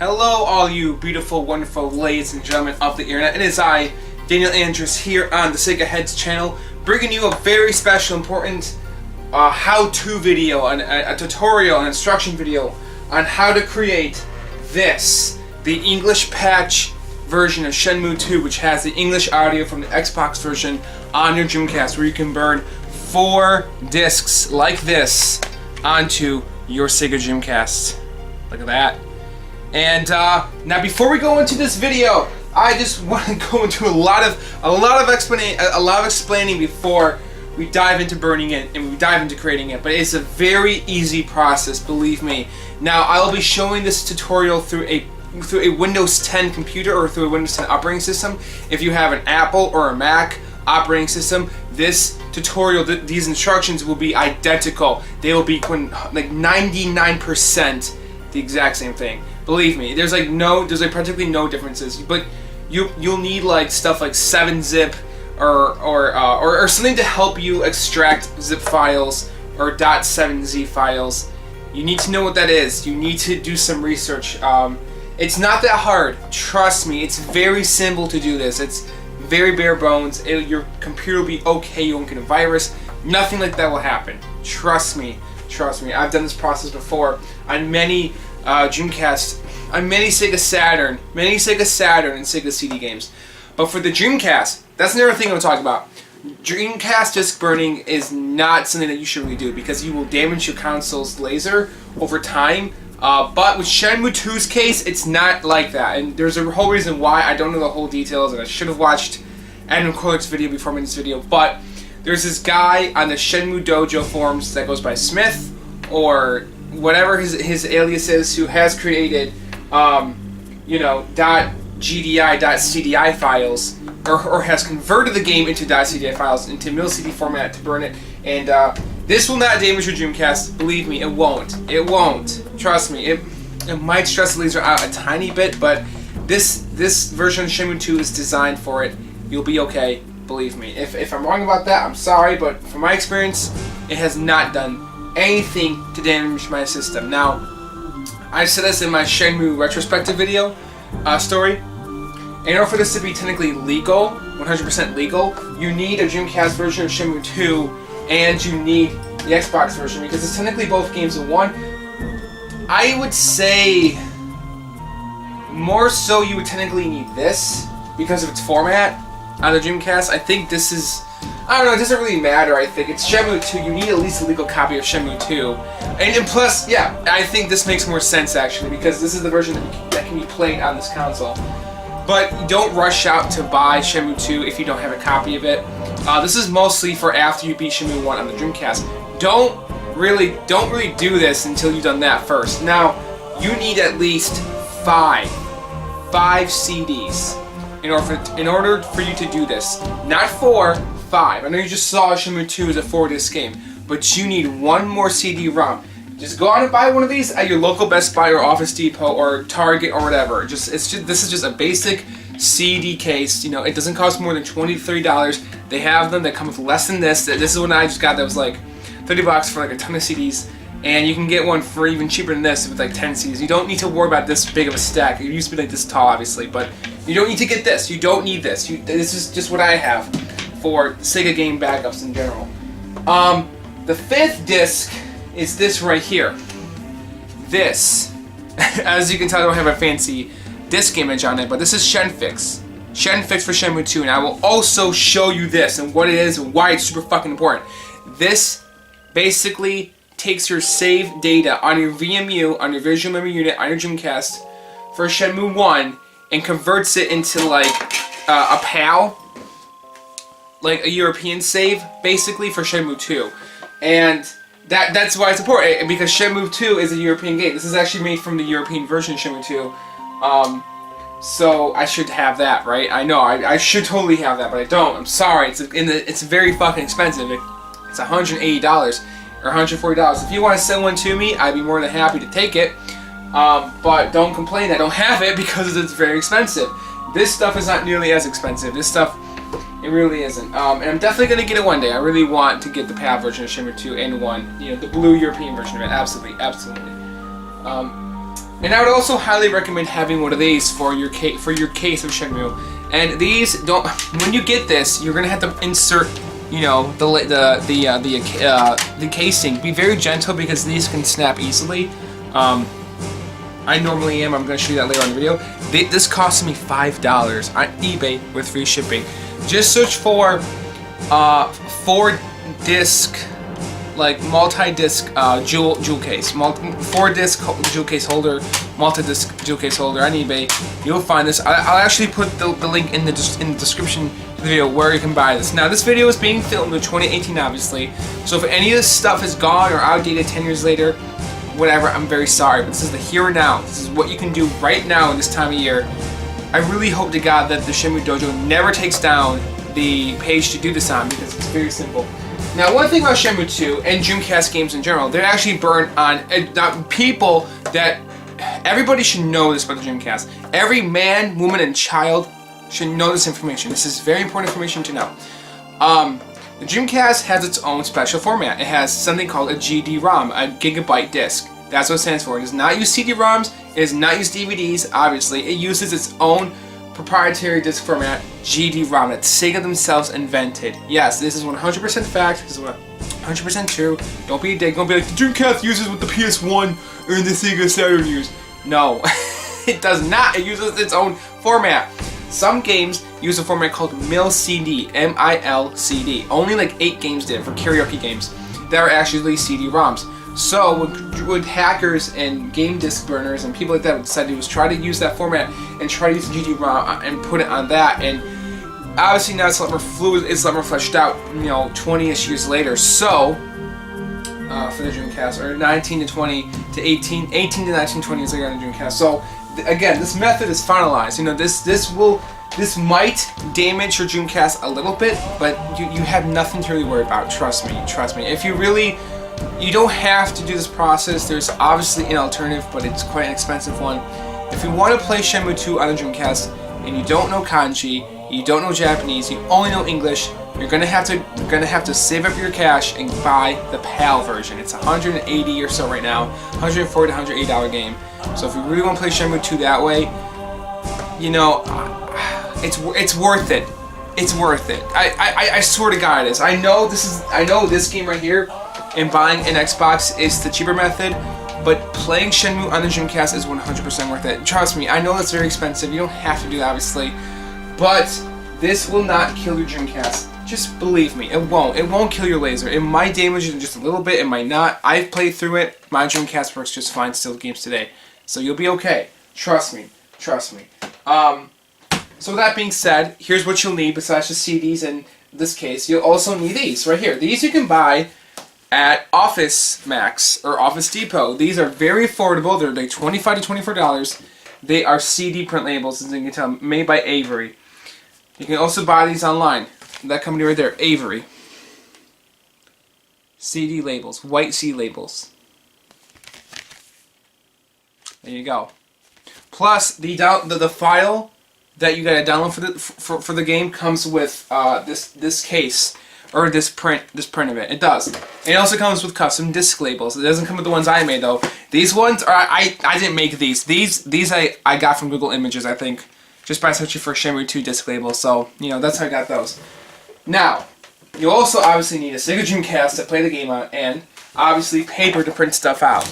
Hello all you beautiful, wonderful ladies and gentlemen of the internet. It is I, Daniel Andrews, here on the Sega Heads channel, bringing you a very special, important how-to video, a tutorial, an instruction video on how to create this, the English patch version of Shenmue II, which has the English audio from the Xbox version on your Dreamcast, where you can burn 4 discs like this onto your Sega Dreamcast. Look at that. And now, before we go into this video, I just want to go into a lot of explaining before we dive into burning it and we dive into creating it. But it's a very easy process, believe me. Now, I'll be showing this tutorial through a Windows 10 computer or through a Windows 10 operating system. If you have an Apple or a Mac operating system, this tutorial, these instructions will be identical. They will be like 99% the exact same thing. Believe me, there's practically no differences. But you'll need like stuff like 7-zip or something to help you extract zip files or .7z files. You need to know what that is. You need to do some research. It's not that hard. Trust me. It's very simple to do this. It's very bare bones. Your computer will be okay. You won't get a virus. Nothing like that will happen. Trust me. Trust me. I've done this process before on many Dreamcast, on many Sega Saturn, and Sega CD games. But for the Dreamcast, that's another thing I'm talking about. Dreamcast disc burning is not something that you should really do because you will damage your console's laser over time. But with Shenmue II's case, it's not like that. And there's a whole reason why. I don't know the whole details, and I should have watched Adam Kolik's video before making this video. But there's this guy on the Shenmue Dojo forums that goes by Smith, or whatever his alias is, who has created, .gdi, .cdi files, or has converted the game into .cdi files into mil-cd format to burn it. And this will not damage your Dreamcast. Believe me, it won't. It won't. Trust me. It might stress the laser out a tiny bit, but this version of Shenmue II is designed for it. You'll be okay. Believe me. If I'm wrong about that, I'm sorry, but from my experience, it has not done anything to damage my system. Now, I said this in my Shenmue retrospective video story. In order for this to be technically legal, 100% legal, you need a Dreamcast version of Shenmue 2 and you need the Xbox version because it's technically both games in one. I would say more so you would technically need this because of its format on the Dreamcast. I think this is, I don't know, it doesn't really matter. I think it's Shenmue 2. You need at least a legal copy of Shenmue 2. And plus, yeah, I think this makes more sense actually because this is the version that can be played on this console. But don't rush out to buy Shenmue 2 if you don't have a copy of it. This is mostly for after you beat Shenmue 1 on the Dreamcast. Don't really do this until you've done that first. Now, you need at least 5 CDs in order for you to do this. Not 4, 5. I know you just saw Shenmue 2 as a 4-disc game, but you need one more CD-ROM. Just go out and buy one of these at your local Best Buy or Office Depot or Target or whatever. This is just a basic CD case. You know, it doesn't cost more than $20 to $30. They have them that come with less than this. This is one I just got that was like $30 for like a ton of CDs, and you can get one for even cheaper than this with like 10 CDs. You don't need to worry about this big of a stack. It used to be like this tall, obviously, but you don't need to get this. You don't need this. This is just what I have for Sega game backups in general. The 5th disc is this right here. This, as you can tell, I don't have a fancy disc image on it, but this is Shenfix. Shenfix for Shenmue 2, and I will also show you this and what it is and why it's super fucking important. This basically takes your save data on your VMU, on your visual memory unit, on your Dreamcast for Shenmue 1 and converts it into like a PAL, like a European save, basically for Shenmue 2. And that's why it's important, because Shenmue 2 is a European game. This is actually made from the European version of Shenmue 2. So I should have that, right? I know, I should totally have that, but I don't. I'm sorry. It's very fucking expensive. It's $180 or $140. If you want to send one to me, I'd be more than happy to take it. But don't complain I don't have it because it's very expensive. This stuff is not nearly as expensive. This stuff, it really isn't. And I'm definitely going to get it one day. I really want to get the PAL version of Shenmue 2 and 1. You know, the blue European version of it. Absolutely, absolutely. And I would also highly recommend having one of these for your case of Shenmue. And these don't. When you get this, you're gonna have to insert, you know, the casing. Be very gentle because these can snap easily. I normally am. I'm gonna show you that later on in the video. This cost me $5 on eBay with free shipping. Just search for 4-disc. Like multi-disc jewel case, 4-disc jewel case holder, multi-disc jewel case holder on eBay. You'll find this. I'll actually put the link in the description of the video where you can buy this. Now this video is being filmed in 2018, obviously. So if any of this stuff is gone or outdated 10 years later, whatever, I'm very sorry. But this is the here and now. This is what you can do right now in this time of year. I really hope to God that the Shenmue Dojo never takes down the page to do this on because it's very simple. Now, one thing about Shenmue II and Dreamcast games in general, they're actually burnt on people that everybody should know this about the Dreamcast. Every man, woman, and child should know this information. This is very important information to know. The Dreamcast has its own special format. It has something called a GD-ROM, a gigabyte disc. That's what it stands for. It does not use CD-ROMs. It does not use DVDs, obviously. It uses its own proprietary disc format, GD-ROM, that Sega themselves invented. Yes, this is 100% fact. This is 100% true. Don't be a dick. Don't be like, the Dreamcast uses what the PS1 or the Sega Saturn use. No, it does not. It uses its own format. Some games use a format called MIL-CD, M-I-L-C-D. Only like 8 games did it for karaoke games that are actually CD-ROMs. So what hackers and game disc burners and people like that would decide to do was try to use that format and try to use the GD-ROM and put it on that. And obviously now it's a lot more fluid, it's a lot more fleshed out, you know, 20-ish years later. So for the Dreamcast, or 19 to 20 to 18 to 19, 20 years later on the Dreamcast. So again, this method is finalized. You know, this might damage your Dreamcast a little bit, but you have nothing to really worry about. Trust me. If you really, you don't have to do this process. There's obviously an alternative, but it's quite an expensive one. If you want to play Shenmue II on the Dreamcast and you don't know kanji, you don't know Japanese, you only know English, you're gonna have to save up your cash and buy the PAL version. It's $180 or so right now, $140 to $180 game. So if you really want to play Shenmue II that way, you know, it's worth it. It's worth it. I swear to God, it is. I know this game right here, and buying an Xbox is the cheaper method, but playing Shenmue on the Dreamcast is 100% worth it. Trust me, I know that's very expensive. You don't have to do that, obviously, but this will not kill your Dreamcast. Just believe me, it won't. It won't kill your laser. It might damage it just a little bit. It might not. I've played through it. My Dreamcast works just fine still games today, so you'll be okay. Trust me. So with that being said, here's what you'll need besides just CDs in this case. You'll also need these right here. These you can buy at Office Max or Office Depot. These are very affordable. They're like $25 to $24. They are CD print labels, as you can tell, made by Avery. You can also buy these online. That company right there, Avery. CD labels, white CD labels. There you go. Plus, the file that you gotta download for the game comes with this case. Or this print of it. It does. It also comes with custom disc labels. It doesn't come with the ones I made though. These ones are I didn't make these. These I got from Google Images, I think, just by searching for Shenmue II disc labels. So you know that's how I got those. Now you also obviously need a Sega Dreamcast to play the game on, and obviously paper to print stuff out.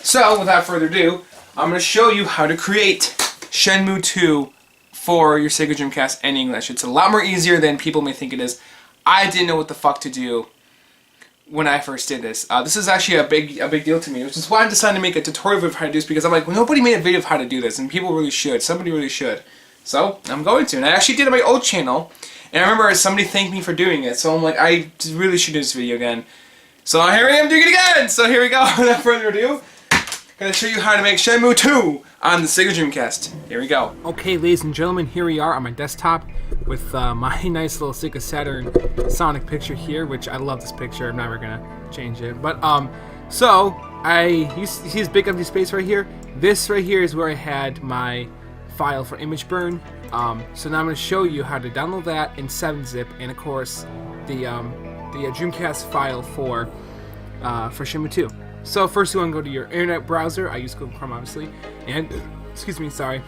So without further ado, I'm going to show you how to create Shenmue II for your Sega Dreamcast in English. It's a lot more easier than people may think it is. I didn't know what the fuck to do when I first did this. This is actually a big deal to me, which is why I decided to make a tutorial of how to do this, because I'm like, well, nobody made a video of how to do this, and people really should. Somebody really should. So I'm going to. And I actually did it on my old channel, and I remember somebody thanked me for doing it, so I'm like, I really should do this video again. So here I am doing it again! So here we go, without further ado. I'm going to show you how to make Shenmue II on the Sega Dreamcast. Here we go. Okay, ladies and gentlemen, here we are on my desktop with my nice little Sega Saturn Sonic picture here, which I love this picture. I'm never going to change it. But, so, you see this big empty space right here? This right here is where I had my file for image burn. So now I'm going to show you how to download that in 7-zip, and of course, the Dreamcast file for Shenmue II. So first you want to go to your internet browser. I use Google Chrome, obviously. And, excuse me, sorry.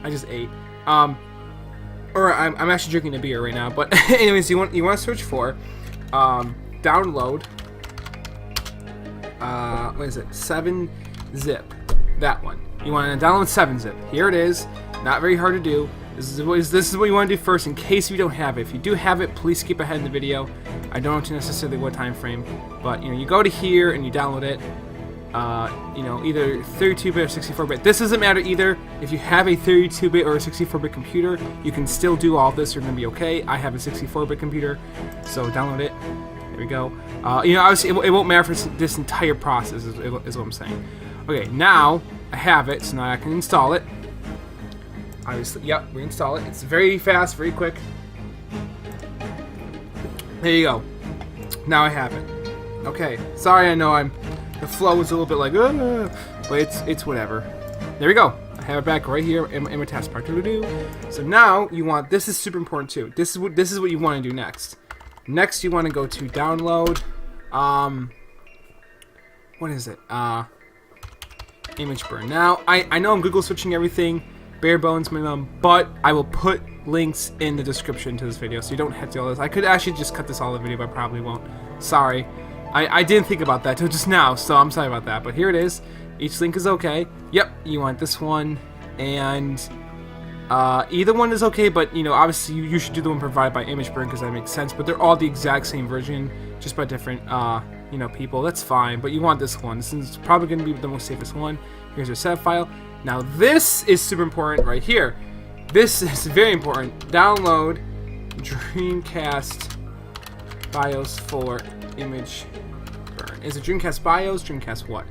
I just ate. Or I'm actually drinking a beer right now. But anyways, you want to search for download. What is it? 7-zip. That one. You want to download 7-zip. Here it is. Not very hard to do. This is what you want to do first in case you don't have it. If you do have it, please skip ahead in the video. I don't know necessarily what time frame, but you go to here and you download it. Either 32-bit or 64-bit. This doesn't matter either. If you have a 32-bit or a 64-bit computer, you can still do all this. You're gonna be okay. I have a 64-bit computer, so download it. There we go. Obviously it won't matter for this entire process. Is what I'm saying. Okay, now I have it, so now I can install it. Obviously, yep, reinstall it. It's very fast, very quick. There you go. Now I have it. Okay, sorry, I know the flow is a little bit like, but it's whatever. There we go. I have it back right here in my taskbar. So now you want, this is super important too. This is what you want to do next. Next, you want to go to download. What is it? Image burn. Now I know I'm Google searching everything. Bare bones minimum, but I will put links in the description to this video, so you don't have to do all this. I could actually just cut this all the video, but I probably won't. Sorry. I didn't think about that till just now, so I'm sorry about that. But here it is. Each link is okay. Yep, you want this one, and either one is okay, but obviously you should do the one provided by ImageBurn because that makes sense. But they're all the exact same version, just by different people. That's fine, but you want this one. This is probably going to be the most safest one. Here's your set file. Now this is super important right here. This is very important. Download Dreamcast BIOS for image burn. Is it Dreamcast BIOS? Dreamcast what?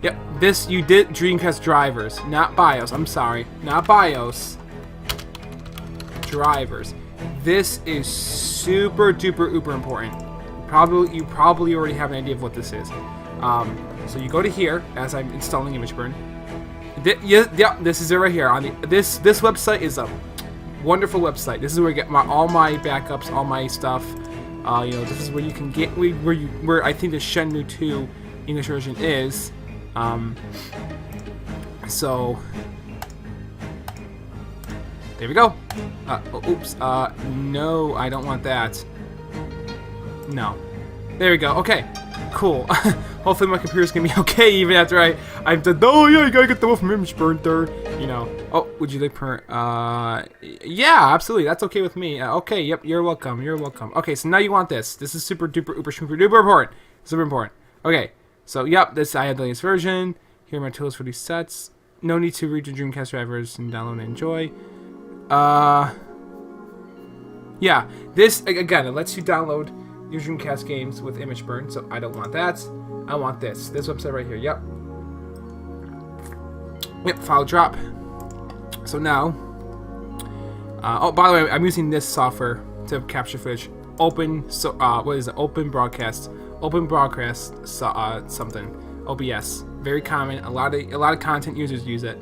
Yep, this you did Dreamcast drivers, not BIOS. I'm sorry, not BIOS. Drivers. This is super duper uber important. You probably already have an idea of what this is. So you go to here as I'm installing ImageBurn. Yeah, this is it right here. This website is a wonderful website. This is where I get all my backups, all my stuff. This is where you can get where I think the Shenmue II English version is. So there we go. Oops. No, I don't want that. No. There we go. Okay. Cool. Hopefully my computer's gonna be okay even after I've done. Oh yeah, you gotta get the one from ImageBurn third. Oh, would you like per? Yeah, absolutely. That's okay with me. Okay. Yep. You're welcome. You're welcome. Okay. So now you want this. This is super duper uber super duper important. Super important. Okay. So yep. I have the latest version. Here are my tools for these sets. No need to read your Dreamcast drivers and download and enjoy. Yeah. This again. It lets you download your Dreamcast games with ImageBurn, so I don't want that. I want this website right here. Yep, file drop. So now, oh, by the way, I'm using this software to capture footage. What is it? Open broadcast something. OBS, very common. A lot of content users use it.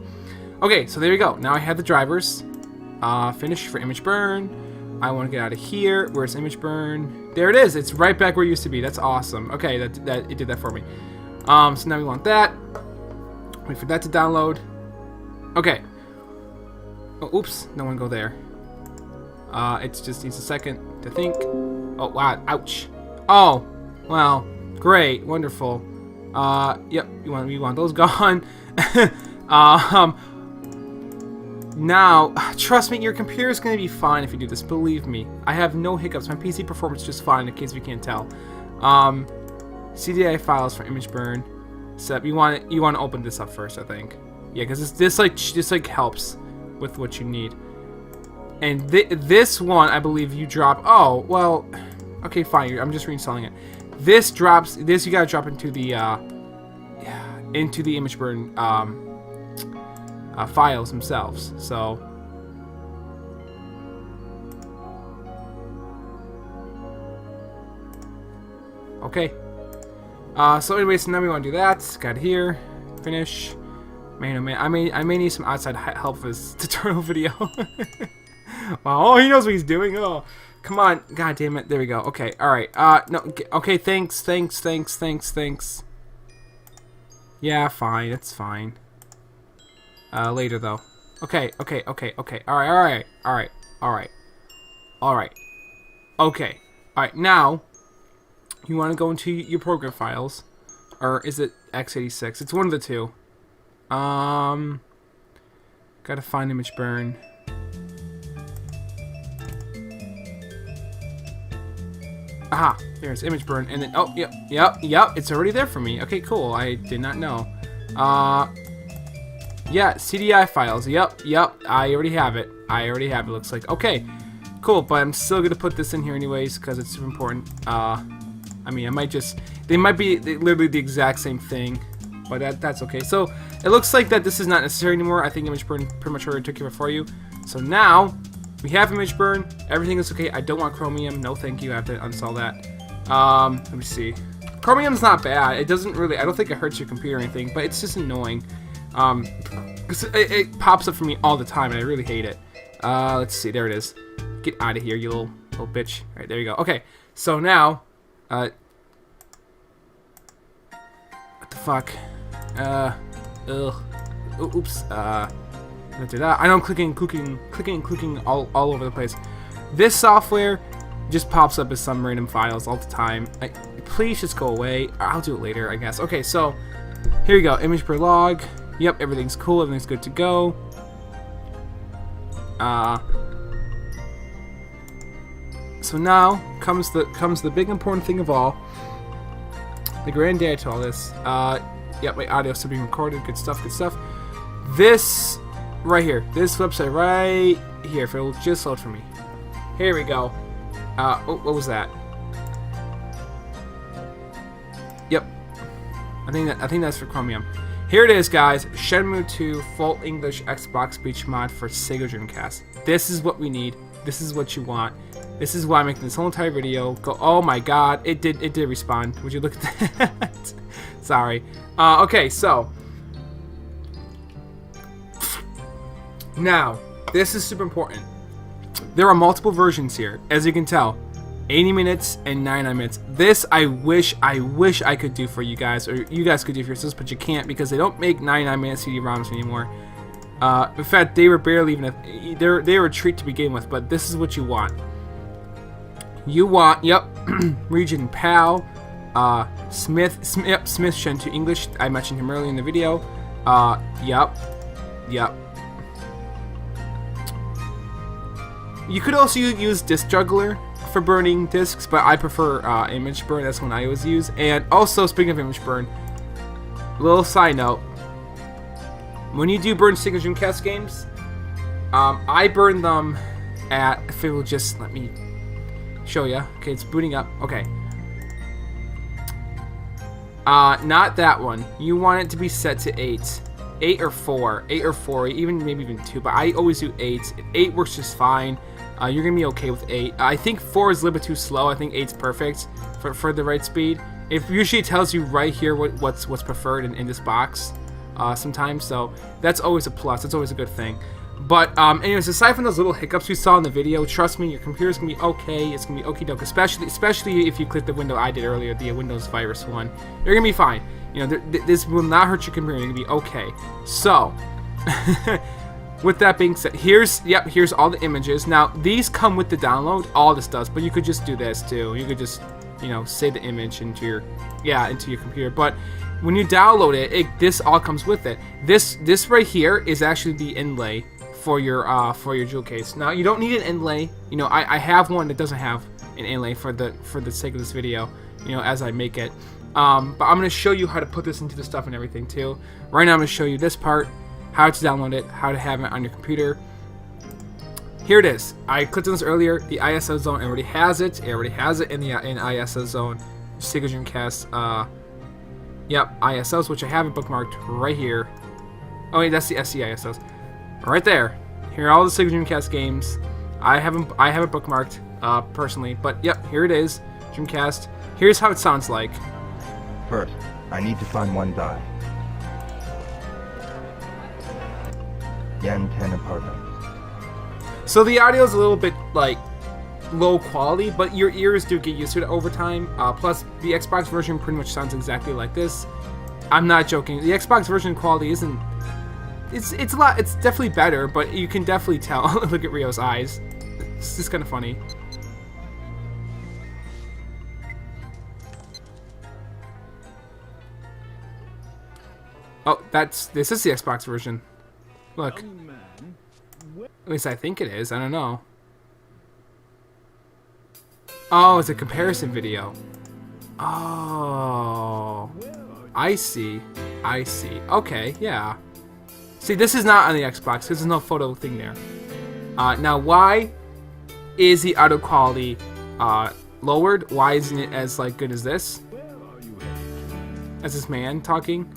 Okay, so there you go. Now I have the drivers. Finish for ImageBurn. I want to get out of here. Where's ImageBurn? There it is. It's right back where it used to be. That's awesome. Okay, that it did that for me. So now we want that. Wait for that to download. Okay. Oh, oops. No one go there. It just needs a second to think. Oh, wow. Ouch. Oh, well. Great. Wonderful. Yep. We want those gone. Now, trust me, your computer is going to be fine if you do this. Believe me. I have no hiccups. My PC performance is just fine, in case we can't tell. CDI files for ImageBurn. So you want to open this up first, I think. Yeah, because this helps with what you need. And this one, I believe you drop. Oh, well, okay, fine. I'm just reinstalling it. This drops. This you gotta drop into the ImageBurn files themselves. So okay. So anyways, so now we want to do that. Got here. Finish. Man, oh man, I may need some outside help for this tutorial video. Wow, oh, he knows what he's doing. Oh, come on. God damn it. There we go. Okay. All right. No. Okay. Thanks. Yeah, fine. It's fine. Later though. Okay. Alright. Okay. Alright, now you want to go into your program files. Or is it x86? It's one of the two. Gotta find image burn. Aha, there's image burn, and then, oh, yep, it's already there for me. Okay, cool, I did not know. Yeah, CDI files, yep, I already have it. Looks like. Okay, cool, but I'm still gonna put this in here anyways, because it's super important. I mean, they might be literally the exact same thing, but that's okay. So, it looks like that this is not necessary anymore. I think image burn pretty much already took care of it for you. So now, we have image burn. Everything is okay. I don't want chromium. No, thank you. I have to uninstall that. Let me see. Chromium's not bad. It doesn't really. I don't think it hurts your computer or anything, but it's just annoying. Cause it pops up for me all the time, and I really hate it. Let's see. There it is. Get out of here, you little bitch. All right, there you go. Okay. So now, what the fuck? Oops. I know I'm clicking all over the place. This software just pops up as some random files all the time. Please just go away. I'll do it later, I guess. Okay, so here you go. Image per log. Yep, everything's cool. Everything's good to go. So now comes the big important thing of all. The granddad to all this. Yep, my audio's still being recorded. Good stuff. This right here. This website right here. If it'll just load for me. Here we go. Oh, what was that? Yep. I think that's for Chromium. Here it is, guys. Shenmue II Full English Xbox Speech Mod for Sega Dreamcast. This is what we need. This is what you want. This is why I'm making this whole entire video. Go. Oh my God! It did respond. Would you look at that? Sorry. Okay, so now this is super important. There are multiple versions here, as you can tell. 80 minutes and 99 minutes. This I wish I could do for you guys, or you guys could do for yourselves, but you can't because they don't make 99-minute CD-ROMs anymore. In fact, they were barely even they were a treat to begin with. But this is what you want. You want, yep, region PAL, Smith Shen to English. I mentioned him earlier in the video. Yep. You could also use Disk Juggler for burning discs, but I prefer image burn. That's one I always use. And also, speaking of image burn, little side note: when you do burn Sega Dreamcast games, I burn them at. If it will just let me show you. Okay, it's booting up. Okay. Not that one. You want it to be set to 8. 8 or 4. 8 or 4. Maybe even 2. But I always do 8. 8 works just fine. You're going to be okay with 8. I think 4 is a little bit too slow. I think 8's perfect for the right speed. It usually tells you right here what's preferred in this box sometimes. So that's always a plus. That's always a good thing. But anyways, aside from those little hiccups we saw in the video, trust me, your computer's gonna be okay. It's gonna be okie doke, especially if you click the window I did earlier, the Windows virus one. You're gonna be fine. You know, this will not hurt your computer. You're gonna be okay. So, with that being said, here's all the images. Now these come with the download. All this does, but you could just do this too. You could just, save the image into your computer. But when you download it, this all comes with it. This right here is actually the inlay for your jewel case. Now you don't need an inlay. I have one that doesn't have an inlay for the sake of this video. As I make it. But I'm gonna show you how to put this into the stuff and everything too. Right now I'm gonna show you this part, how to download it, how to have it on your computer. Here it is. I clicked on this earlier. The ISO zone already has it. It already has it in ISO zone. Sega Dreamcast. Yep, ISOs, which I have it bookmarked right here. Oh wait, that's the SC ISOs. Right there. Here are all the Sega Dreamcast games. I have it bookmarked personally, but yep, here it is. Dreamcast. Here's how it sounds like. First, I need to find one die. Yen 10 apartment. So the audio is a little bit like low quality, but your ears do get used to it over time. Plus, the Xbox version pretty much sounds exactly like this. I'm not joking. The Xbox version quality isn't. It's a lot. It's definitely better, but you can definitely tell. Look at Rio's eyes. It's just kind of funny. Oh, this is the Xbox version. Look. At least I think it is. I don't know. Oh, it's a comparison video. Oh. I see. I see. Okay, yeah. See, this is not on the Xbox. There's no photo thing there. Now, why is the audio quality lowered? Why isn't it as like good as this? As this man talking?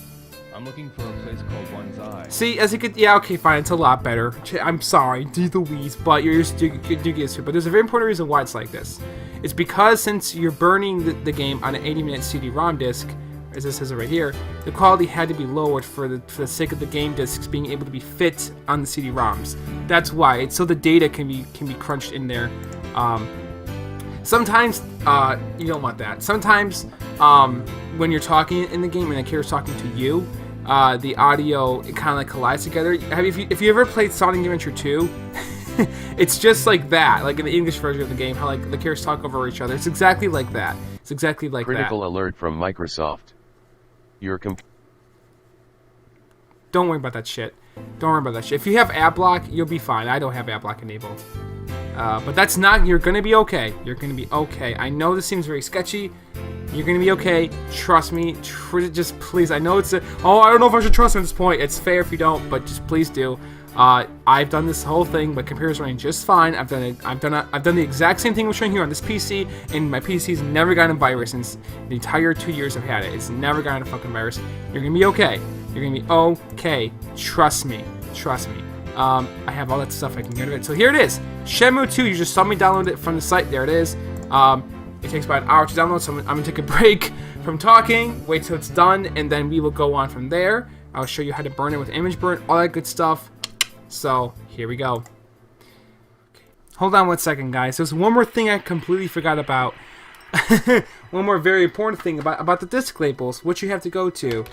I'm looking for a place called One's Eye. See, as you could, yeah, okay, fine, it's a lot better. I'm sorry, do the wheeze, but you get used to it. But there's a very important reason why it's like this. It's because since you're burning the game on an 80-minute CD-ROM disc, as this says it right here, the quality had to be lowered for the sake of the game discs being able to be fit on the CD-ROMs. That's why. It's so the data can be crunched in there. Sometimes you don't want that. Sometimes when you're talking in the game and the character's talking to you, the audio it kind of like collides together. If you ever played Sonic Adventure 2, it's just like that, like in the English version of the game, how like the characters talk over each other. It's exactly like that. It's exactly like Critical that. alert from Microsoft. Don't worry about that shit. Don't worry about that shit. If you have ad block, you'll be fine. I don't have ad block enabled. But that's not, you're gonna be okay. You're gonna be okay. I know this seems very sketchy. You're gonna be okay. Trust me. Just please. I know it's oh, I don't know if I should trust at this point. It's fair if you don't, but just please do. I've done this whole thing, but computer's running just fine. I've done it. I've done the exact same thing we're showing here on this PC, and my PC's never gotten a virus since the entire 2 years I've had it. It's never gotten a fucking virus. You're gonna be okay. You're gonna be okay. Trust me. Trust me. I have all that stuff. I can get rid of it. So here it is. Shenmue II. You just saw me download it from the site. There it is. It takes about an hour to download, so I'm gonna take a break from talking, wait till it's done, and then we will go on from there. I'll show you how to burn it with image burn, all that good stuff. So here we go. Hold on 1 second, guys. There's one more thing I completely forgot about. One more very important thing about the disc labels, which you have to go to.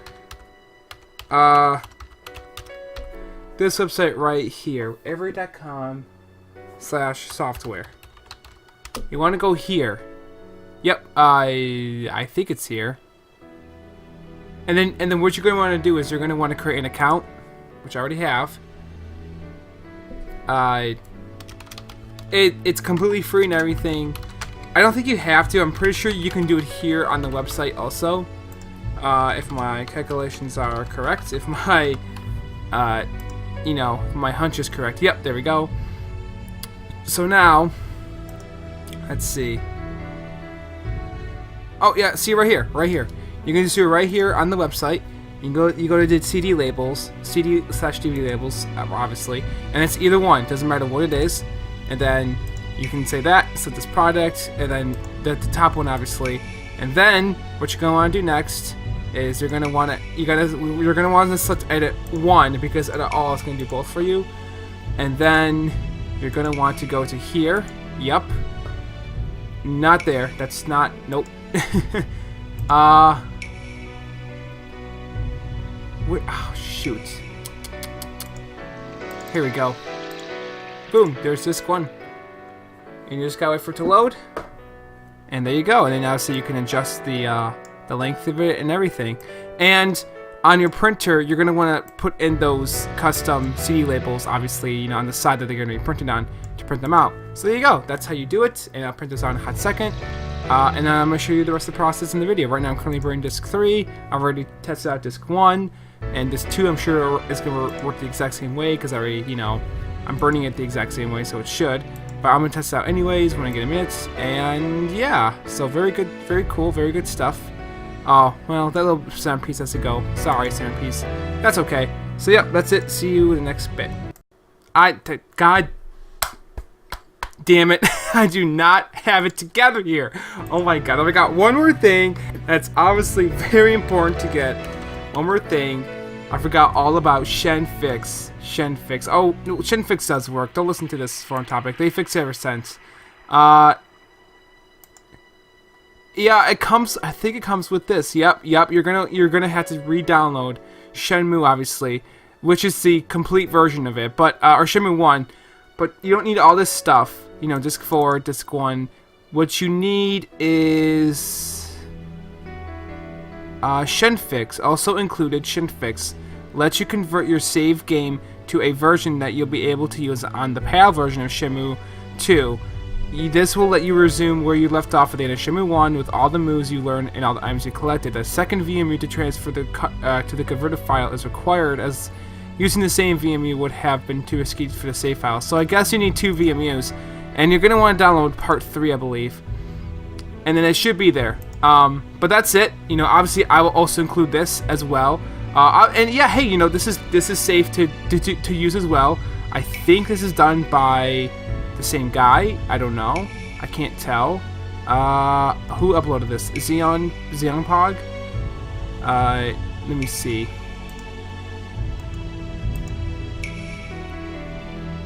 This website right here, every.com/software. You want to go here. Yep, I think it's here. And then what you're going to want to do is you're going to want to create an account, which I already have. It's completely free and everything. I don't think you have to. I'm pretty sure you can do it here on the website also. If my calculations are correct. If my, my hunch is correct. Yep, there we go. So now, let's see. Oh yeah, see right here, right here. You can just do it right here on the website. You go to the CD labels, CD/DVD labels, obviously, and it's either one. Doesn't matter what it is, and then you can say that, set this product, and then the top one, obviously, and then what you're gonna want to do next is you're gonna want to select edit one because edit all is gonna do both for you, and then you're gonna want to go to here. Yep. Not there. That's not. Nope. Oh, shoot. Here we go. Boom, there's disc one. And you just gotta wait for it to load. And there you go. And then obviously you can adjust the length of it and everything. And on your printer, you're gonna wanna put in those custom CD labels, obviously, on the side that they're gonna be printed on to print them out. So there you go. That's how you do it. And I'll print this out in a hot second. And then I'm going to show you the rest of the process in the video. Right now I'm currently burning disc 3. I've already tested out disc 1. And disc 2 I'm sure is going to work the exact same way because I already, I'm burning it the exact same way, so it should. But I'm going to test it out anyways when I get a minute. And yeah, so very good, very cool, very good stuff. Oh, well, that little centerpiece has to go. Sorry, centerpiece. That's okay. So yeah, that's it. See you in the next bit. God damn it. I do not have it together here. Oh my god. I got one more thing that's obviously very important to get. One more thing. I forgot all about Shen Fix. Shen Fix. Oh, no, Shen Fix does work. Don't listen to this forum topic. They fix it ever since. Yeah, it comes. I think it comes with this. Yep. You're gonna have to re-download Shenmue, obviously, which is the complete version of it, but or Shenmue 1. But you don't need all this stuff. You know, disc 4, disc 1. What you need is Shenfix. Also included, Shenfix lets you convert your save game to a version that you'll be able to use on the PAL version of Shenmue 2. This will let you resume where you left off at the end of Shenmue 1 with all the moves you learned and all the items you collected. A second VMU to transfer to the converted file is required, as using the same VMU would have been too risky for the save file. So I guess you need 2 VMUs, and you're going to want to download part 3, I believe. And then it should be there. But that's it. You know, obviously I will also include this as well. And yeah, hey, you know, this is safe to use as well. I think this is done by the same guy. I don't know. I can't tell. Who uploaded this? Xeonpog? Let me see.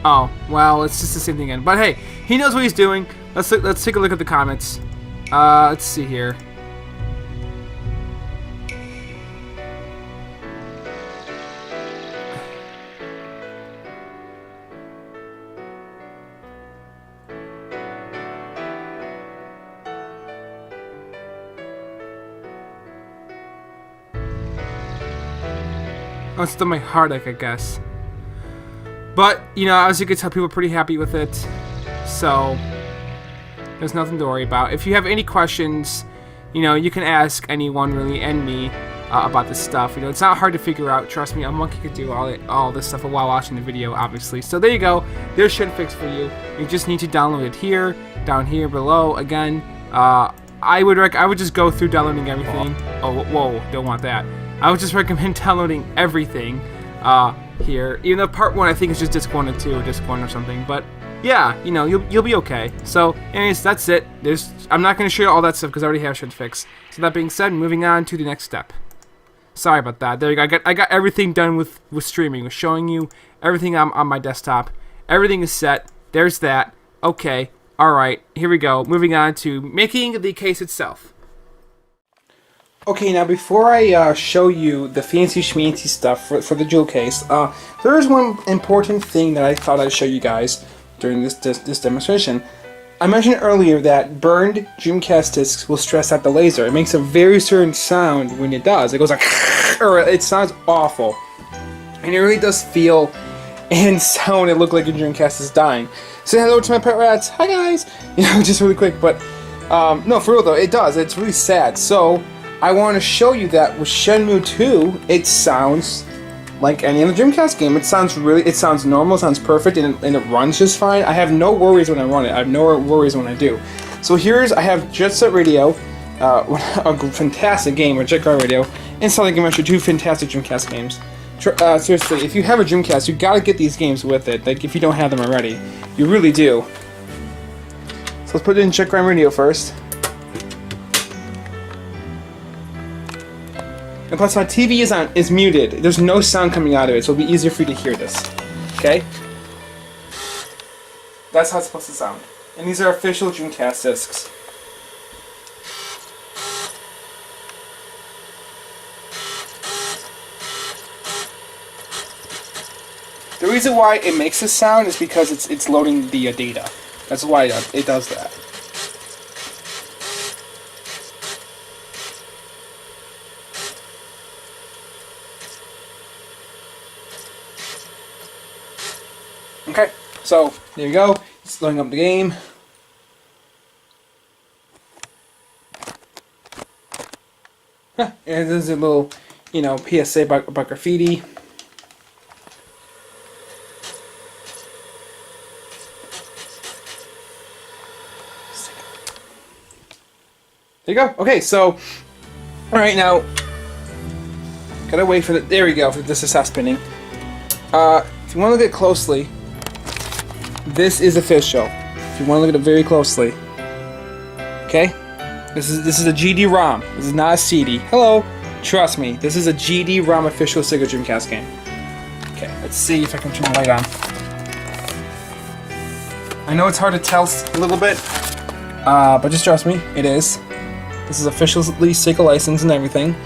Oh, well, it's just the same thing again. But hey, he knows what he's doing. Let's take a look at the comments. Let's see here. Oh, it's done my Hardic, I guess. But, you know, as you can tell, people are pretty happy with it. So, there's nothing to worry about. If you have any questions, you know, you can ask anyone, really, and me, about this stuff. You know, it's not hard to figure out. Trust me, a monkey could do all this stuff while watching the video, obviously. So there you go. There's Shenfix for you. You just need to download it here, down here below. Again, I would just go through downloading everything. Oh, whoa, don't want that. I would just recommend downloading everything here. Even though part 1 I think is just disc 1 and 2 or disc 1 or something. But yeah, you know, you'll be okay. So anyways, that's it. I'm not going to show you all that stuff because I already have Shenfix. So that being said, moving on to the next step. Sorry about that. There you go. I got everything done with streaming. With showing you everything on my desktop. Everything is set. There's that. Okay. Alright. Here we go. Moving on to making the case itself. Okay, now before I show you the fancy schmancy stuff for the jewel case, there is one important thing that I thought I'd show you guys during this demonstration. I mentioned earlier that burned Dreamcast discs will stress out the laser. It makes a very certain sound when it does. It goes like, or it sounds awful. And it really does feel and sound and look like your Dreamcast is dying. Say hello to my pet rats. Hi guys! You know, just really quick, but no, for real though, it does. It's really sad. So I want to show you that with Shenmue 2, it sounds like any other Dreamcast game. It sounds normal, it sounds perfect, and it runs just fine. I have no worries when I run it. I have no worries when I do. So I have Jet Set Radio, a fantastic game with Jet Set Radio, and Sonic Adventure, 2 fantastic Dreamcast games. Seriously, if you have a Dreamcast, you gotta get these games with it. Like, if you don't have them already, you really do. So let's put it in Jet Set Radio first. And plus my TV is muted. There's no sound coming out of it, so it'll be easier for you to hear this. Okay? That's how it's supposed to sound. And these are official Dreamcast discs. The reason why it makes this sound is because it's loading the data. That's why it does that. Okay, so there you go. It's loading up the game. And there's a little, you know, PSA about graffiti. There you go. Okay, so, alright, now, gotta wait for the, there we go, for this to stop spinning. If you want to look at it closely, this is official. If you want to look at it very closely. Okay? This is a GD-ROM. This is not a CD. Hello! Trust me, this is a GD-ROM official Sega Dreamcast game. Okay, let's see if I can turn the light on. I know it's hard to tell a little bit, but just trust me, it is. This is officially Sega licensed and everything.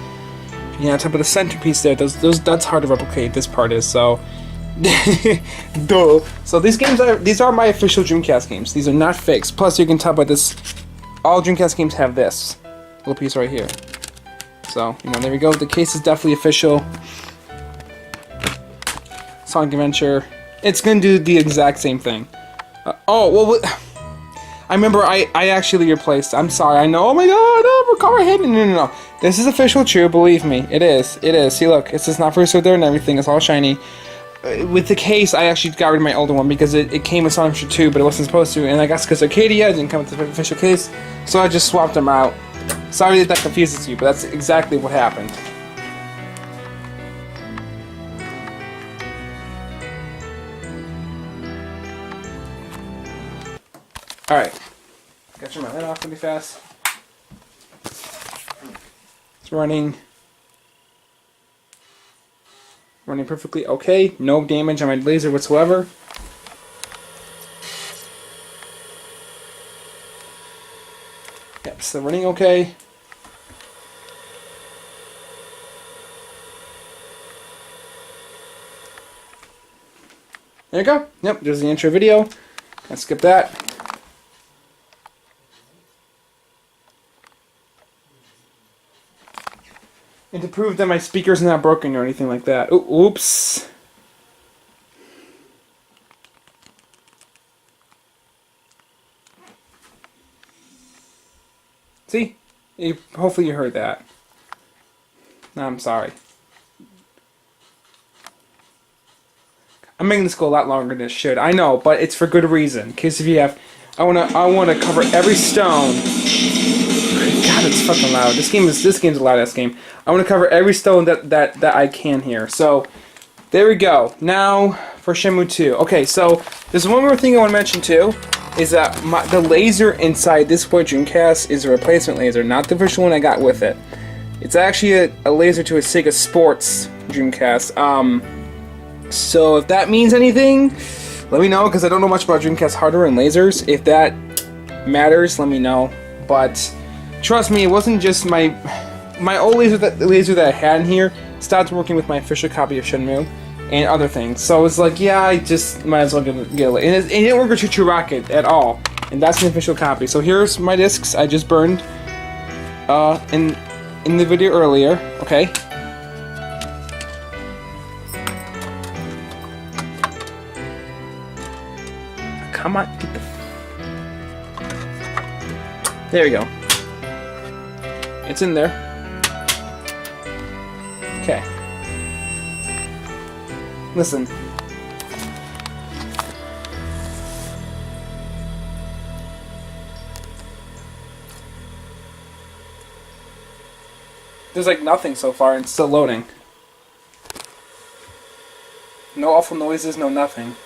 You know, top of the centerpiece there. That's hard to replicate. This part is so. Duh. So these are my official Dreamcast games. These are not fixed. Plus, you can tell by this. All Dreamcast games have this little piece right here. So, you know, there we go. The case is definitely official. Sonic Adventure. It's gonna do the exact same thing. Oh, well, I remember I actually replaced. I'm sorry. I know. Oh my god, no, recover hidden. No. This is official true. Believe me. It is. It is. See, look. It's just not first there and everything. It's all shiny. With the case, I actually got rid of my older one because it came with Sonic Adventure 2, but it wasn't supposed to. And I guess because Arcadia didn't come with the official case, so I just swapped them out. Sorry that confuses you, but that's exactly what happened. Alright. Gotta turn my light off really fast. It's running. Running perfectly okay. No damage on my laser whatsoever. Yep, still running okay. There you go. Yep, there's the intro video. Let's skip that. And to prove that my speaker's not broken or anything like that. Oops. See? Hopefully you heard that. No, I'm sorry. I'm making this go a lot longer than it should. I know, but it's for good reason. In case if you have, I wanna cover every stone. God, it's fucking loud. This game's a loud ass game. I want to cover every stone that I can here. So there we go. Now for Shenmue II. Okay, so there's one more thing I want to mention too, is that the laser inside this boy Dreamcast is a replacement laser, not the official one I got with it. It's actually a laser to a Sega Sports Dreamcast. So if that means anything, let me know, because I don't know much about Dreamcast hardware and lasers. If that matters, let me know. But trust me, it wasn't just my old laser that I had in here stopped working with my official copy of Shenmue and other things. So it's like, yeah, I just might as well get it. And it didn't work with Choo-Choo Rocket at all. And that's an official copy. So here's my discs I just burned in the video earlier. Okay. Come on, get the. There we go. It's in there. Okay. Listen. There's like nothing so far, and it's still loading. No awful noises, no nothing.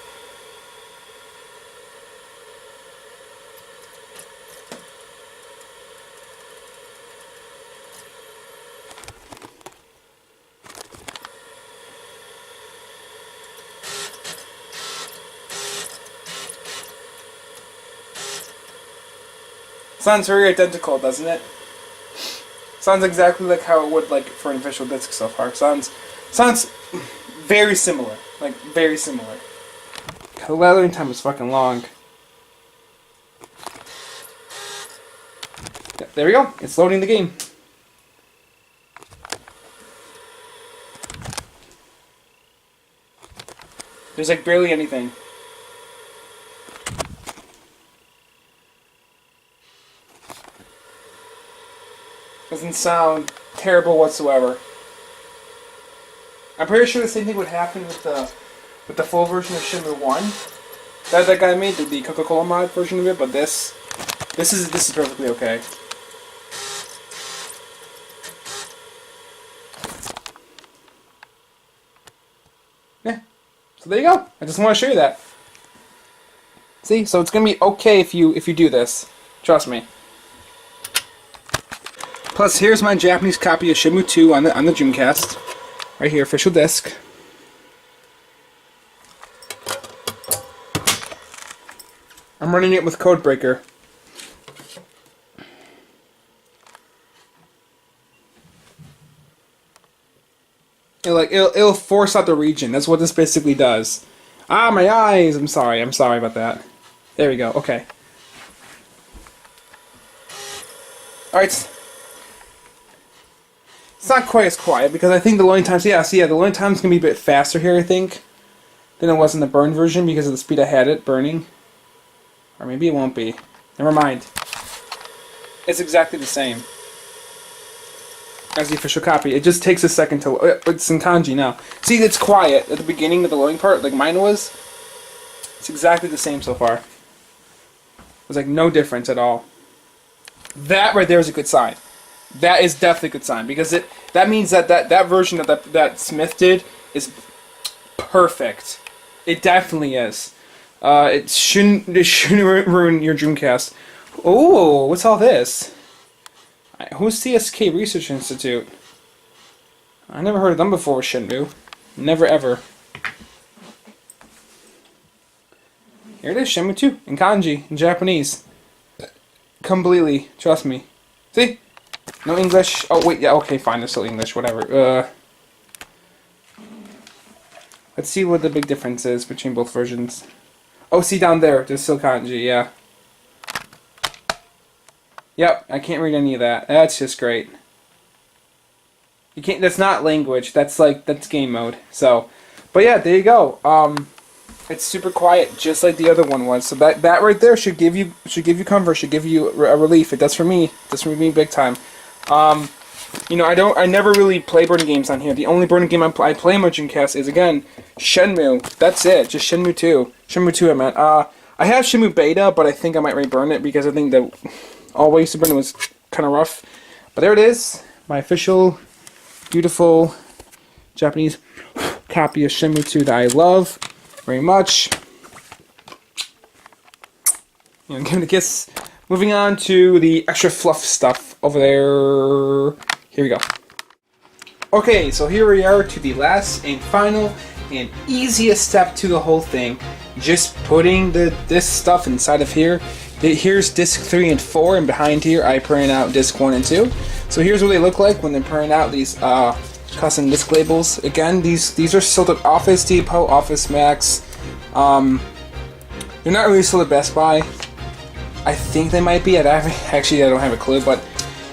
Sounds very identical, doesn't it? Sounds exactly like how it would like for an official disc so far. Sounds very similar. Like very similar. The loading time is fucking long. Yeah, there we go. It's loading the game. There's like barely anything. Doesn't sound terrible whatsoever. I'm pretty sure the same thing would happen with the full version of Shenmue 1 that guy made, the Coca-Cola mod version of it, but this is perfectly okay. Yeah. So there you go. I just want to show you that. See? So it's gonna be okay if you do this. Trust me. Plus, here's my Japanese copy of Shenmue II on the Dreamcast. Right here, official disc. I'm running it with Codebreaker. It'll force out the region. That's what this basically does. Ah, my eyes! I'm sorry about that. There we go, okay. Alright. It's not quite as quiet because I think the loading times, the loading time's gonna be a bit faster here, I think, than it was in the burn version because of the speed I had it burning. Or maybe it won't be. Never mind. It's exactly the same as the official copy. It just takes a second to... It's in kanji now. See, it's quiet at the beginning of the loading part, like mine was. It's exactly the same so far. There's like no difference at all. That right there is a good sign. That is definitely a good sign because that means that version that Smith did is perfect. It definitely is. It shouldn't ruin your Dreamcast. Oh, what's all this? Who's CSK Research Institute? I never heard of them before with Shenmue. Never ever. Here it is, Shenmue 2 in kanji, in Japanese. Completely, trust me. See? No English. Oh wait, yeah, okay, fine. There's still English. Whatever. Let's see what the big difference is between both versions. Oh, see down there. There's still kanji. Yeah. Yep. I can't read any of that. That's just great. You can't. That's not language. That's game mode. So, but yeah, there you go. It's super quiet, just like the other one was. So that right there should give you comfort. Should give you a relief. It does for me. It does for me big time. You know, I never really play burning games on here. The only burning game I play on my Dreamcast is, again, Shenmue. That's it. Just Shenmue 2. Shenmue 2, I meant. I have Shenmue Beta, but I think I might reburn it because I think that all I used to burn it was kind of rough. But there it is. My official, beautiful, Japanese copy of Shenmue 2 that I love very much. You know, give it a kiss. Moving on to the extra fluff stuff over there. Here we go. Okay, so here we are to the last and final and easiest step to the whole thing. Just putting this stuff inside of here. Here's disc 3 and 4, and behind here I print out disc 1 and 2. So here's what they look like when they print out these custom disc labels. Again, these are sold at Office Depot, Office Max. They're not really sold at Best Buy. I think they might be. Actually, I don't have a clue. But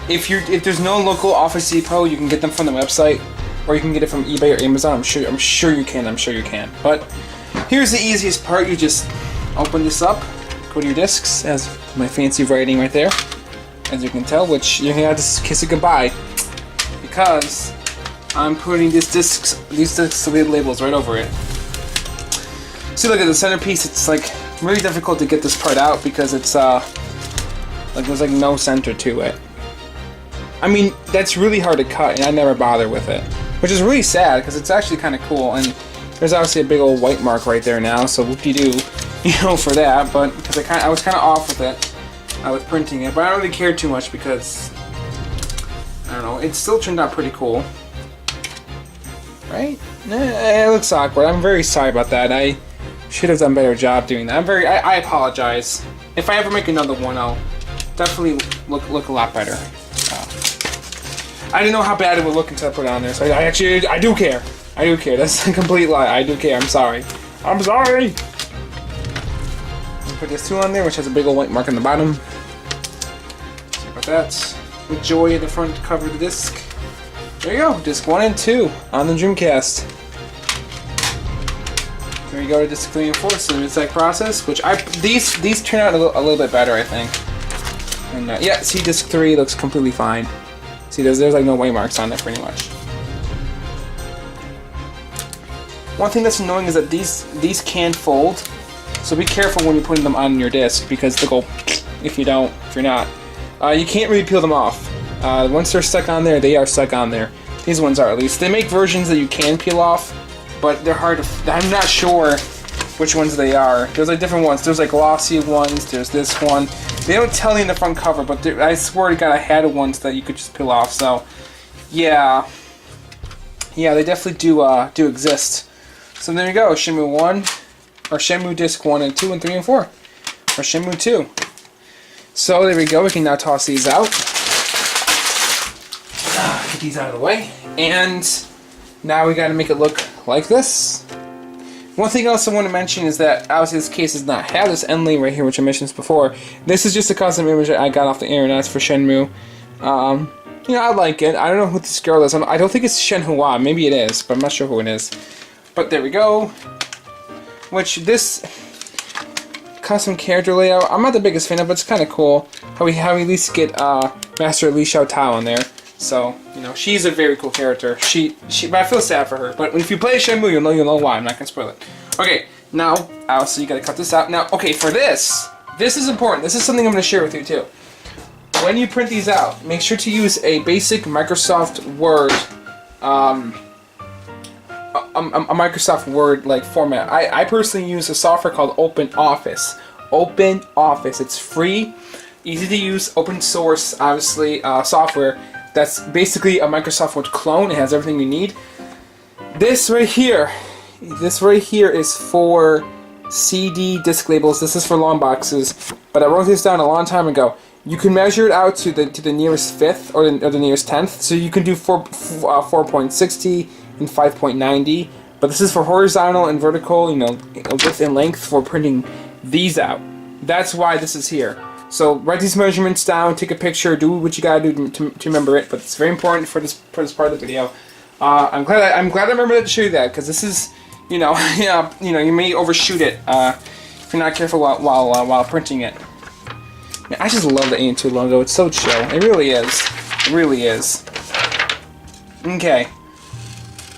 if there's no local Office Depot, you can get them from the website, or you can get it from eBay or Amazon. I'm sure you can. But here's the easiest part. You just open this up, go to your discs, as my fancy writing right there, as you can tell. Which you're gonna have to kiss it goodbye because I'm putting these discs labels right over it. See, look at the centerpiece. It's like really difficult to get this part out because it's like there's like no center to it. I mean, that's really hard to cut, and I never bother with it, which is really sad because it's actually kind of cool. And there's obviously a big old white mark right there now, so whoop-de-doo, you know, for that. But because I was kind of off with it, with printing it, but I don't really care too much because I don't know. It still turned out pretty cool, right? It looks awkward. I'm very sorry about that. I should have done a better job doing that. I apologize. If I ever make another one, I'll definitely look a lot better. I didn't know how bad it would look until I put it on there, so I do care. I do care. That's a complete lie. I do care. I'm sorry. I'm sorry. Put this 2 on there, which has a big old white mark on the bottom. Sorry about that. With joy in the front cover of the disc. There you go. Disc 1 and 2 on the Dreamcast. Here we go to disc 3 and 4. So the exact process, which these turn out a little bit better, I think. And yeah, see, disc 3 looks completely fine. See, there's like no white marks on it pretty much. One thing that's annoying is that these can fold, so be careful when you're putting them on your disc because they'll go if you're not. You can't really peel them off. Once they're stuck on there, they are stuck on there. These ones are, at least. They make versions that you can peel off, but they're hard to... I'm not sure which ones they are. There's like different ones. There's like glossy ones. There's this one. They don't tell you in the front cover, but I swear to God I had ones that you could just peel off. So, yeah. Yeah, they definitely do exist. So there you go. Shenmue 1, or Shenmue Disc 1 and 2 and 3 and 4. Or Shenmue 2. So there we go. We can now toss these out. Get these out of the way. And Now we got to make it look like this. One thing else I want to mention is that obviously this case does not have this end link right here, which I mentioned before. This is just a custom image that I got off the internet for Shenmue. You know, I like it. I don't know who this girl is. I don't think it's Shenhua. Maybe it is, but I'm not sure who it is. But there we go. Which this custom character layout, I'm not the biggest fan of, but it's kind of cool. How we at least get Master Li Xiaotao on there. So, you know, she's a very cool character. But I feel sad for her. But if you play Shenmue, you'll know why. I'm not gonna spoil it. Okay, now, so you gotta cut this out. Now, okay, for this is important. This is something I'm gonna share with you too. When you print these out, make sure to use a basic Microsoft Word, a Microsoft Word like format. I personally use a software called OpenOffice. OpenOffice. It's free, easy to use, open source, obviously, software. That's basically a Microsoft Word clone. It has everything you need. This right here is for CD disc labels. This is for long boxes, but I wrote this down a long time ago. You can measure it out to the nearest fifth or the nearest tenth. So you can do 4.60 and 5.90. But this is for horizontal and vertical, you know, width and length for printing these out. That's why this is here. So write these measurements down, take a picture, do what you gotta do to remember it. But it's very important for this part of the video. I'm glad I remembered to show you that, because this is, you know, you may overshoot it if you're not careful while printing it. Man, I just love the AN2 logo. It's so chill. It really is. It really is. Okay.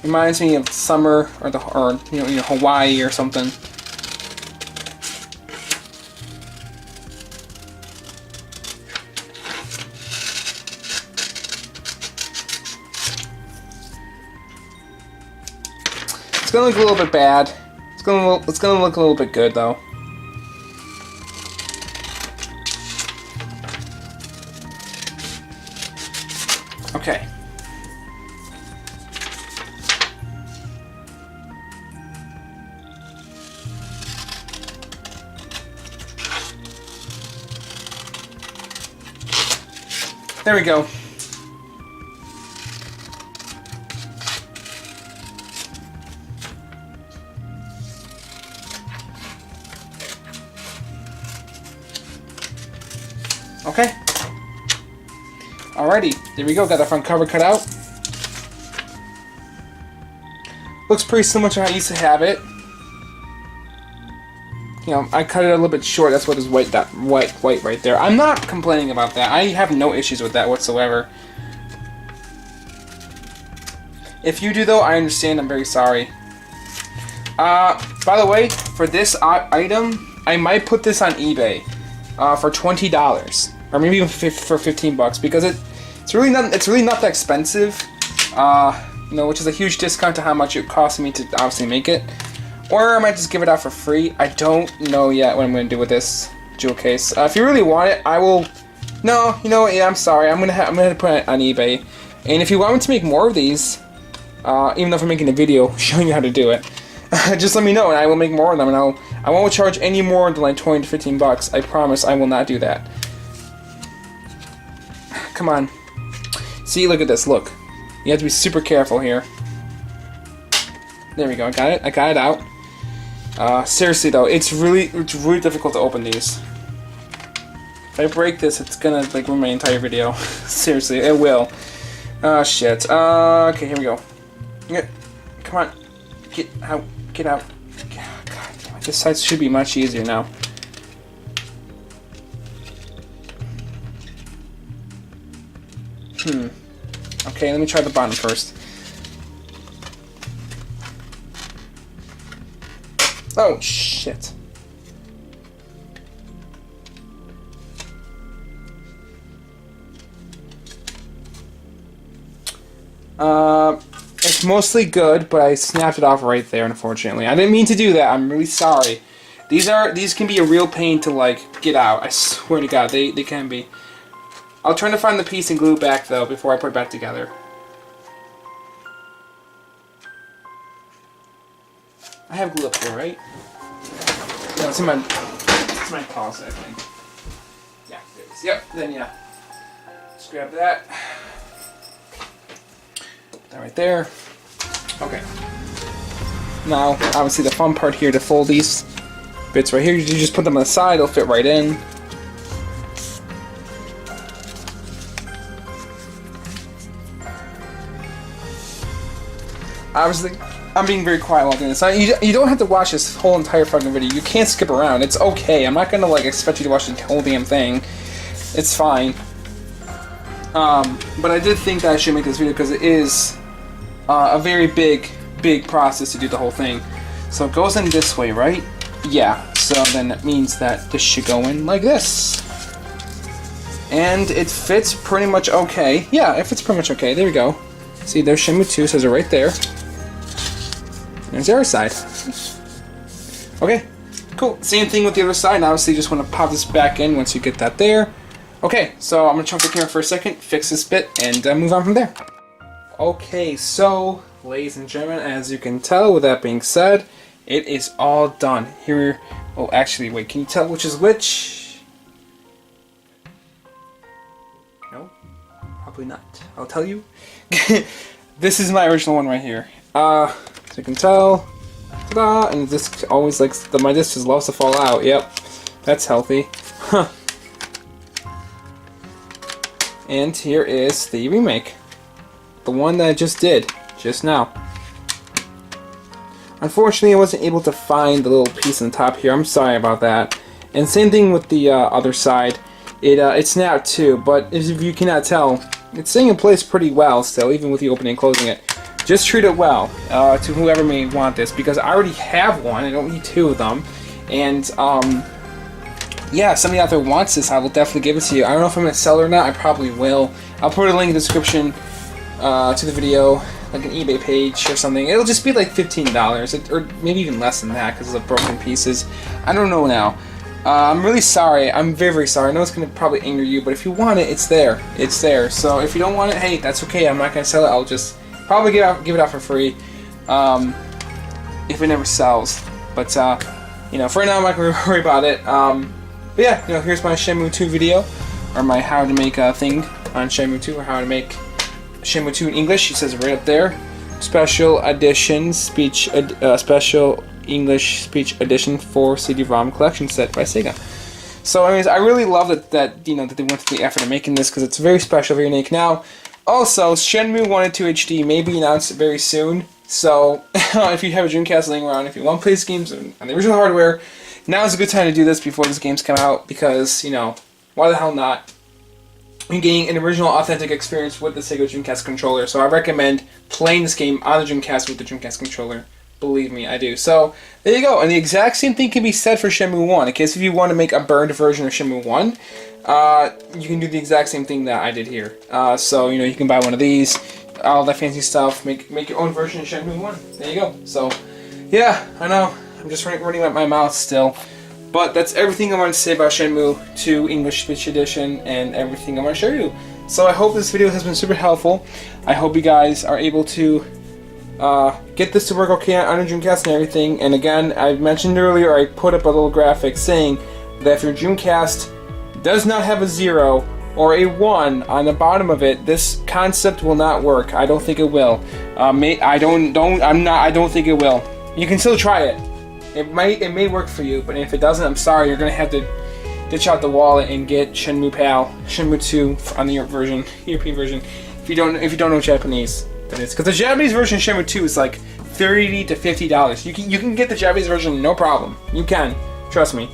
Reminds me of summer or you know Hawaii or something. It's gonna look a little bit bad. It's gonna look a little bit good though. Okay. There we go. Okay. Alrighty, there we go. Got the front cover cut out. Looks pretty similar to how I used to have it. You know, I cut it a little bit short. That's what is white right there. I'm not complaining about that. I have no issues with that whatsoever. If you do, though, I understand. I'm very sorry. By the way, for this item, I might put this on eBay for $20, or maybe even for $15, because it's really not that expensive. You know, which is a huge discount to how much it cost me to obviously make it. Or I might just give it out for free. I don't know yet what I'm going to do with this jewel case. If you really want it, I will. No, you know what? Yeah, I'm sorry. I'm gonna put it on eBay. And if you want me to make more of these, even though I'm making a video showing you how to do it, just let me know, and I will make more of them. And I won't charge any more than like $20 to $15. I promise I will not do that. Come on. See, look at this. Look. You have to be super careful here. There we go. I got it. I got it out. Seriously though, it's really difficult to open these. If I break this, it's gonna like ruin my entire video. Seriously, it will. Oh shit. Okay, here we go. Come on, get out, get out. God, this side should be much easier now. Okay, let me try the bottom first. Oh, shit. It's mostly good, but I snapped it off right there, unfortunately. I didn't mean to do that. I'm really sorry. These can be a real pain to, like, get out. I swear to God, they can be. I'll try to find the piece and glue it back, though, before I put it back together. I have glue up here, right? No, it's in my closet, I think. Yeah, there it is. Yep, then yeah. Just grab that. Put that right there. Okay. Now, obviously the fun part here to fold these bits right here, you just put them on the side, they'll fit right in. Obviously, I'm being very quiet while doing this. Now, you don't have to watch this whole entire fucking video. You can't skip around. It's okay. I'm not gonna like expect you to watch the whole damn thing. It's fine. But I did think that I should make this video because it is a very big process to do the whole thing. So it goes in this way, right? Yeah. So then that means that this should go in like this. And it fits pretty much okay. Yeah, it fits pretty much okay. There we go. See, there's Shenmue 2, says it right there. There's the other side. Okay, cool. Same thing with the other side. Now, obviously, you just want to pop this back in once you get that there. Okay, so I'm going to chunk the camera for a second, fix this bit, and move on from there. Okay, so, ladies and gentlemen, as you can tell, with that being said, it is all done. Here, oh, actually, wait, can you tell which is which? No? Probably not. I'll tell you. This is my original one right here. So you can tell. Ta-da! And the disc always likes, my disc just loves to fall out. Yep. That's healthy. Huh. And here is the remake. The one that I just did, just now. Unfortunately, I wasn't able to find the little piece on the top here. I'm sorry about that. And same thing with the other side. It snapped too, but as if you cannot tell, it's staying in place pretty well still, even with the opening and closing it. Just treat it well to whoever may want this, because I already have one. I don't need two of them. And yeah, if somebody out there wants this, I will definitely give it to you. I don't know if I'm going to sell it or not. I probably will. I'll put a link in the description to the video, like an eBay page or something. It'll just be like $15, or maybe even less than that because of the broken pieces. I don't know now. I'm really sorry. I'm very, very sorry. I know it's going to probably anger you, but if you want it, it's there. It's there. So if you don't want it, hey, that's okay. I'm not going to sell it. I'll just probably give it out for free if it never sells. But you know, for now, I'm not going to worry about it. But yeah, you know, here's my Shenmue 2 video, or my how to make a thing on Shenmue 2, or how to make Shenmue 2 in English. It says it right up there. Special edition speech, special English speech edition for CD-ROM collection set by Sega. So, anyways, I really love that you know that they went through the effort of making this because it's very special, very unique. Now, also Shenmue 1 and 2 HD may be announced very soon. So, if you have a Dreamcast laying around, if you want to play these games on the original hardware, now is a good time to do this before these games come out because, you know, why the hell not? You're getting an original, authentic experience with the Sega Dreamcast controller. So I recommend playing this game on the Dreamcast with the Dreamcast controller. Believe me, I do. So, there you go. And the exact same thing can be said for Shenmue 1. In case if you want to make a burned version of Shenmue 1, you can do the exact same thing that I did here. So, you know, you can buy one of these, all that fancy stuff, make your own version of Shenmue 1. There you go. So, yeah, I know. I'm just running out my mouth still. But that's everything I want to say about Shenmue 2 English Speech Edition and everything I want to show you. So I hope this video has been super helpful. I hope you guys are able to get this to work okay on your Dreamcast and everything. And again, I mentioned earlier, I put up a little graphic saying that if your Dreamcast does not have a 0 or a 1 on the bottom of it, this concept will not work. I don't think it will. I don't think it will. You can still try it. It may work for you, but if it doesn't, I'm sorry. You're gonna have to ditch out the wallet and get Shenmue 2 on the European version. If you don't know Japanese, that is, because the Japanese version of Shenmue 2 is like $30 to $50. You can get the Japanese version, no problem. You can, trust me.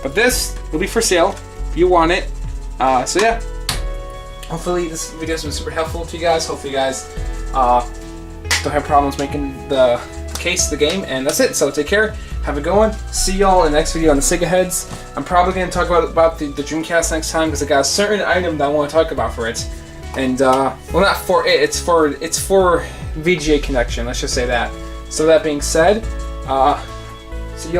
But this will be for sale if you want it. So yeah. Hopefully this video has been super helpful to you guys. Hopefully you guys don't have problems making the case of the game, and that's it. So take care. Have a good one. See y'all in the next video on the Sega Heads. I'm probably going to talk about the Dreamcast next time because I got a certain item that I want to talk about for it. And well, not for it. It's for VGA connection. Let's just say that. So that being said, see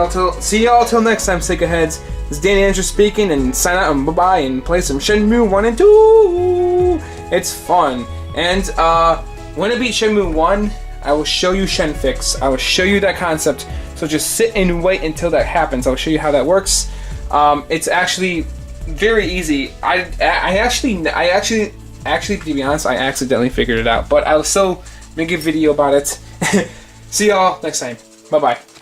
y'all till next time, Sega Heads. This is Danny Andrew speaking, and sign out and bye bye, and play some Shenmue 1 and 2. It's fun. And when I beat Shenmue 1, I will show you Shenfix. I will show you that concept. So just sit and wait until that happens. I'll show you how that works. It's actually very easy. I actually, to be honest, I accidentally figured it out. But I'll still make a video about it See y'all next time. Bye bye.